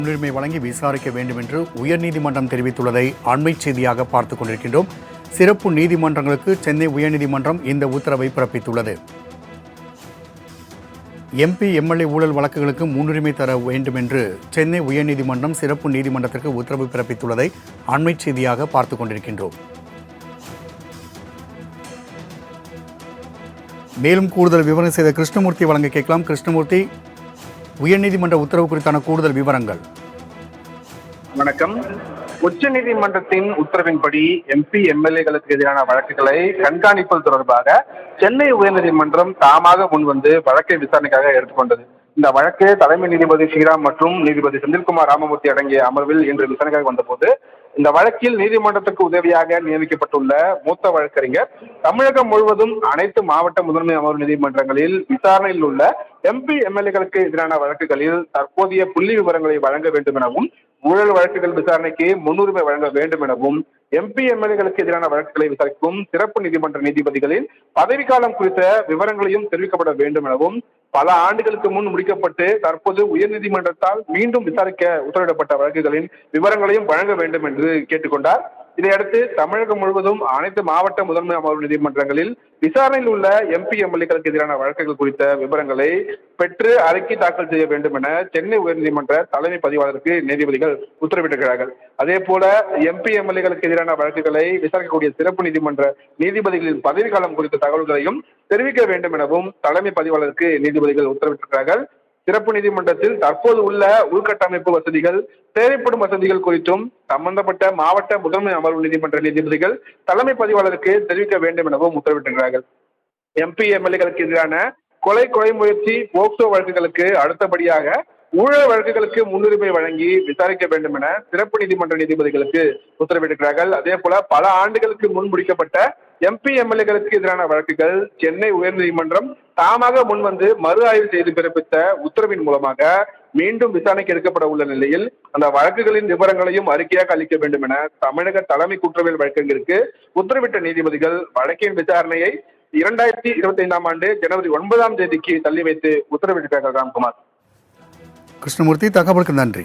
முன்னுரிமை வழங்கி விசாரிக்க வேண்டும் என்று உயர்நீதிமன்றம் தெரிவித்துள்ளதை அண்மைச் செய்தியாக பார்த்துக் கொண்டிருக்கின்றோம். சிறப்பு நீதிமன்றங்களுக்கு சென்னை உயர்நீதிமன்றம் இந்த உத்தரவை பிறப்பித்துள்ளது. எம்பி எம்எல்ஏ ஊழல் வழக்குகளுக்கு முன்னுரிமை தர வேண்டும் என்று சென்னை உயர்நீதிமன்றம் சிறப்பு நீதிமன்றத்திற்கு உத்தரவு பிறப்பித்துள்ளதை அண்மைச் செய்தியாக பார்த்துக் கொண்டிருக்கின்றோம். மேலும் கூடுதல் விவரம் செய்த கிருஷ்ணமூர்த்தி வழங்க கேட்கலாம். கிருஷ்ணமூர்த்தி, உயர்நீதிமன்ற உத்தரவு குறித்தான கூடுதல் விவரங்கள். வணக்கம். உச்சநீதிமன்றத்தின் உத்தரவின்படி எம்பி எம்எல்ஏகளுக்கு எதிரான வழக்குகளை கண்காணிப்பது தொடர்பாக சென்னை உயர்நீதிமன்றம் தாமாக முன்வந்து வழக்கை விசாரணைக்காக எடுத்துக்கொண்டது. இந்த வழக்கு தலைமை நீதிபதி ஸ்ரீராம் மற்றும் நீதிபதி செந்தில்குமார் ராமமூர்த்தி அடங்கிய அமர்வில் இன்று விசாரணைக்காக வந்தபோது இந்த வழக்கில் நீதிமன்றத்துக்கு உதவியாக நியமிக்கப்பட்டுள்ள மூத்த வழக்கறிஞர் தமிழகம் முழுவதும் அனைத்து மாவட்ட முதன்மை அமர்வு நீதிமன்றங்களில் விசாரணையில் உள்ள எம்பி எம்எல்ஏகளுக்கு எதிரான வழக்குகளில் தற்போதைய புள்ளி விவரங்களை வழங்க வேண்டும் எனவும், ஊழல் வழக்குகள் விசாரணைக்கு முன்னுரிமை வழங்க வேண்டும் எனவும், எம்பி எம்எல்ஏகளுக்கு எதிரான வழக்குகளை விசாரிக்கும் சிறப்பு நீதிமன்ற நீதிபதிகளின் பதவிக்காலம் குறித்த விவரங்களையும் தெரிவிக்கப்பட வேண்டும் எனவும், பல ஆண்டுகளுக்கு முன் முடிக்கப்பட்டு தற்போது உயர்நீதிமன்றத்தால் மீண்டும் விசாரிக்க உத்தரவிடப்பட்ட வழக்குகளின் விவரங்களையும் வழங்க வேண்டும் என்று கேட்டுக்கொண்டார். இதையடுத்து தமிழகம் முழுவதும் அனைத்து மாவட்ட முதன்மை அமர்வு நீதிமன்றங்களில் விசாரணையில் உள்ள எம்பி எம்எல்ஏக்களுக்கு எதிரான வழக்குகள் குறித்த விவரங்களை பெற்று அறிக்கை தாக்கல் செய்ய வேண்டும் என சென்னை உயர்நீதிமன்ற தலைமை பதிவாளருக்கு நீதிபதிகள் உத்தரவிட்டிருக்கிறார்கள். அதே போல எம்பி எம்எல்ஏக்களுக்கு எதிரான வழக்குகளை விசாரிக்கக்கூடிய சிறப்பு நீதிமன்ற நீதிபதிகளின் பதவிக்காலம் குறித்த தகவல்களையும் தெரிவிக்க வேண்டும் எனவும் தலைமை பதிவாளருக்கு நீதிபதிகள் உத்தரவிட்டிருக்கிறார்கள். சிறப்பு நீதிமன்றத்தில் தற்போது உள்ள உள்கட்டமைப்பு வசதிகள், தேவைப்படும் வசதிகள் குறித்தும் சம்பந்தப்பட்ட மாவட்ட முதன்மை அமர்வு நீதிமன்ற நீதிபதிகள் தலைமை பதிவாளருக்கு தெரிவிக்க வேண்டும் எனவும் உத்தரவிட்டிருக்கிறார்கள். எம்பி எம்எல்ஏக்களுக்கு எதிரான கொலை முயற்சி, போக்சோ வழக்குகளுக்கு அடுத்தபடியாக ஊழல் வழக்குகளுக்கு முன்னுரிமை வழங்கி விசாரிக்க வேண்டும் என சிறப்பு நீதிமன்ற நீதிபதிகளுக்கு உத்தரவிட்டிருக்கிறார்கள். அதே போல பல ஆண்டுகளுக்கு முன் முடிக்கப்பட்ட எம்பி எம்எல்ஏக்களுக்கு எதிரான வழக்குகள் சென்னை உயர்நீதிமன்றம் தாமாக முன்வந்து மறு ஆய்வு செய்து பிறப்பித்த உத்தரவின் மூலமாக மீண்டும் விசாரணைக்கு எடுக்கப்பட உள்ள நிலையில் அந்த வழக்குகளின் விவரங்களையும் அறிக்கையாக அளிக்க வேண்டும் என தமிழக தலைமை குற்றவியல் வழக்கறிஞருக்கு உத்தரவிட்ட நீதிபதிகள் வழக்கின் விசாரணையை 2025ஆம் ஆண்டு ஜனவரி 9ஆம் தேதிக்கு தள்ளி வைத்து உத்தரவிட்டிருக்கிறார்கள். ராம்குமார். கிருஷ்ணமூர்த்தி, தகவலுக்கு நன்றி.